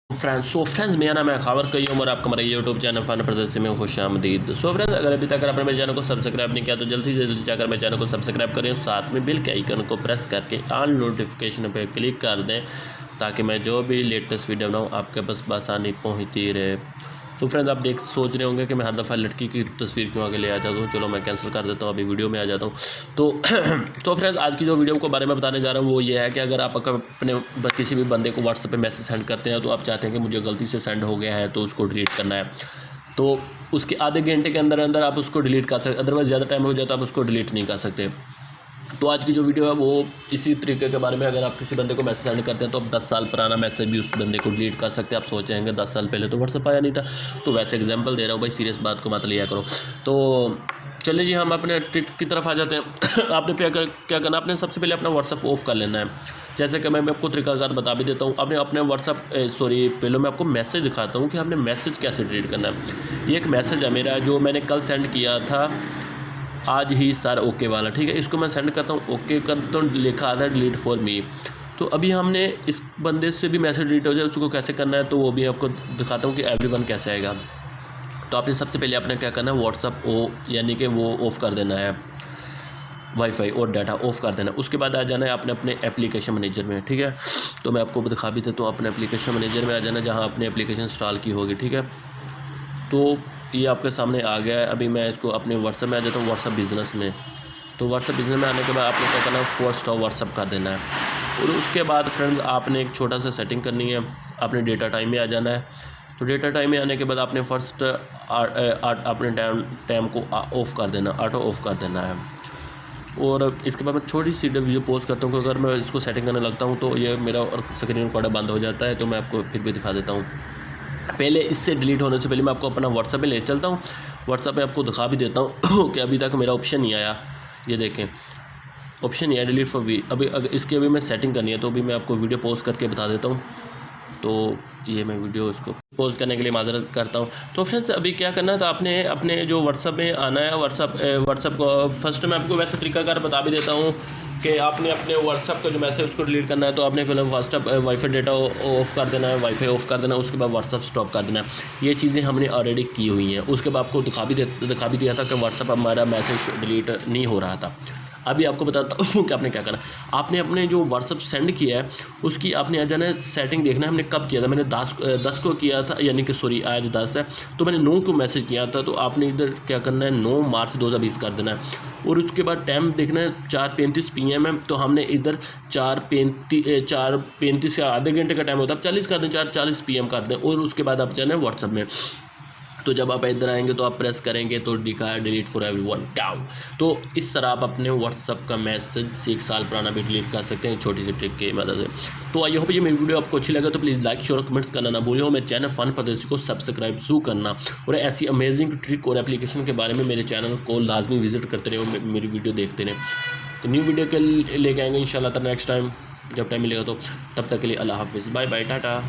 Friends मेरा नाम है खबर कई और आपका हमारे यूट्यूब चैनल फन प्रदर्शन में खुश आमदीद। फ्रेंड्स अगर अभी तक आपने मेरे चैनल को सब्सक्राइब नहीं किया तो जल्दी से जल्दी जाकर मेरे चैनल को सब्सक्राइब करें, साथ में बेल के आइकन को प्रेस करके ऑल नोटिफिकेशन पर क्लिक कर दें ताकि मैं जो भी लेटेस्ट वीडियो बनाऊँ आपके पास बआसानी पहुँचती रहे। फ्रेंड्स आप सोच रहे होंगे कि मैं हर दफ़ा लड़की की तस्वीर क्यों आगे ले आ जाता हूँ। चलो मैं कैंसिल कर देता हूँ, अभी वीडियो में आ जाता हूँ। तो फ्रेंड्स आज की जो वीडियो को बारे में बताने जा रहा हूँ वो ये है कि अगर आप अपने किसी भी बंदे को व्हाट्सएप पे मैसेज सेंड करते हैं तो आप चाहते हैं कि मुझे गलती से सेंड हो गया है तो उसको डिलीट करना है, तो उसके आधे घंटे के अंदर अंदर आप उसको डिलीट कर सकते, अदरवाइज़ ज़्यादा टाइम हो जाए तो आप उसको डिलीट नहीं कर सकते। तो आज की जो वीडियो है वो इसी तरीके के बारे में, अगर आप किसी बंदे को मैसेज सेंड करते हैं तो आप 10 साल पुराना मैसेज भी उस बंदे को डिलीट कर सकते हैं। आप सोचेंगे 10 साल पहले तो व्हाट्सएप आया नहीं था, तो वैसे एग्जांपल दे रहा हूँ भाई, सीरियस बात को मत लिया करो। तो चलिए जी हम अपने ट्रिक की तरफ आ जाते हैं। आपने क्या करना, आपने सबसे पहले अपना व्हाट्सएप ऑफ कर लेना है। जैसे कि मैं आपको तरीकाकार बता भी देता हूँ। आपने अपने व्हाट्सएप पहले मैं आपको मैसेज दिखाता हूँ कि हमने मैसेज कैसे डिलीट करना है। ये एक मैसेज है मेरा जो मैंने कल सेंड किया था, आज ही सर ओके वाला, ठीक है। इसको मैं सेंड करता हूँ, ओके कर देता हूँ, लिखा आता है डिलीट फॉर मी। तो अभी हमने इस बंदे से भी मैसेज डिलीट हो जाए उसको कैसे करना है तो वो भी आपको दिखाता हूँ कि एवरीवन कैसे आएगा। तो आपने सबसे पहले आपने क्या करना है, व्हाट्सअप यानी कि वो ऑफ़ कर देना है, वाईफाई और डाटा ऑफ़ कर देना है। उसके बाद आ जाना है आपने अपने एप्लीकेशन मैनेजर में, ठीक है। तो मैं आपको दिखा भी देता हूँ, अपने एप्लीकेशन मैनेजर में आ जाना जहाँ आपने एप्लीकेशन इंस्टॉल की होगी, ठीक है। तो ये आपके सामने आ गया है। अभी मैं इसको अपने व्हाट्सएप में आ जाता हूँ, व्हाट्सएप बिज़नेस में। तो व्हाट्सएप बिज़नेस में आने के बाद आपने क्या करना है, फोर्स स्टॉप व्हाट्सएप कर देना है। और उसके बाद फ्रेंड्स आपने एक छोटा सा सेटिंग करनी है, आपने डेटा टाइम में आ जाना है। तो डेटा टाइम में आने के बाद आपने फर्स्ट अपने टाइम को ऑफ़ कर देना, ऑटो ऑफ़ कर देना है। और इसके बाद मैं छोटी सी वीडियो पोस्ट करता हूँ कि अगर मैं इसको सेटिंग करने लगता हूँ तो ये मेरा स्क्रीन रिकॉर्डर बंद हो जाता है। तो मैं आपको फिर भी दिखा देता हूँ। पहले इससे डिलीट होने से पहले मैं आपको अपना व्हाट्सएप पे ले चलता हूँ। व्हाट्सएप पे आपको दिखा भी देता हूँ कि अभी तक मेरा ऑप्शन नहीं आया। ये देखें ऑप्शन नहीं आया डिलीट फॉर वी। अभी अगर इसकी अभी मैं सेटिंग करनी है तो अभी मैं आपको वीडियो पोस्ट करके बता देता हूँ। तो ये मैं वीडियो इसको पोस्ट करने के लिए माजरत करता हूँ। तो फ्रेंड्स अभी क्या करना है, तो आपने अपने जो व्हाट्सएप में आना है, व्हाट्सएप को फर्स्ट मैं आपको वैसे तरीकाकार बता भी देता हूँ कि आपने अपने व्हाट्सएप का जो मैसेज उसको डिलीट करना है। तो आपने फिलहाल व्हाट्सएप वाईफाई डेटा ऑफ़ कर देना है, वाईफाई ऑफ़ कर देना है। उसके बाद व्हाट्सएप स्टॉप कर देना है। ये चीज़ें हमने ऑलरेडी की हुई हैं। उसके बाद आपको दिखा भी दिया था कि व्हाट्सएप हमारा मैसेज डिलीट नहीं हो रहा था। अभी आपको बताता हूँ कि आपने क्या करना। आपने अपने जो व्हाट्सएप सेंड किया है उसकी आपने आ जाना है, सेटिंग देखना है हमने कब किया था। मैंने 10 को किया था, यानी कि सॉरी आज 10 है तो मैंने 9 को मैसेज किया था। तो आपने इधर क्या करना है, 9 मार्च 2020 कर देना है। और उसके बाद टाइम देखना है 4:35 PM है। तो हमने इधर 4:35 से आधे घंटे का टाइम होता है, 40 कर दें, 4:40 PM कर दें। और उसके बाद आप जाना है व्हाट्सएप में। तो जब आप इधर आएंगे तो आप प्रेस करेंगे तो लिखा है डिलीट फॉर एवरीवन डाउन। तो इस तरह आप अपने व्हाट्सएप का मैसेज 1 साल पुराना भी डिलीट कर सकते हैं छोटी सी ट्रिक की मदद से। तो आई होप ये मेरी वीडियो आपको अच्छी लगे तो प्लीज़ लाइक शेयर और कमेंट्स करना ना भूलिए। और मेरे चैनल फन प्रदर्शन को सब्सक्राइब जरूर करना। और ऐसी अमेजिंग ट्रिक और एप्लीकेशन के बारे में मेरे चैनल को लाजमी विजिट करते रहे और मेरी वीडियो देखते रहें। तो न्यू वीडियो के लेके आएंगे इंशाल्लाह नेक्स्ट टाइम जब टाइम मिलेगा। तो तब तक के लिए अल्लाह हाफिज़, बाय बाय, टाटा।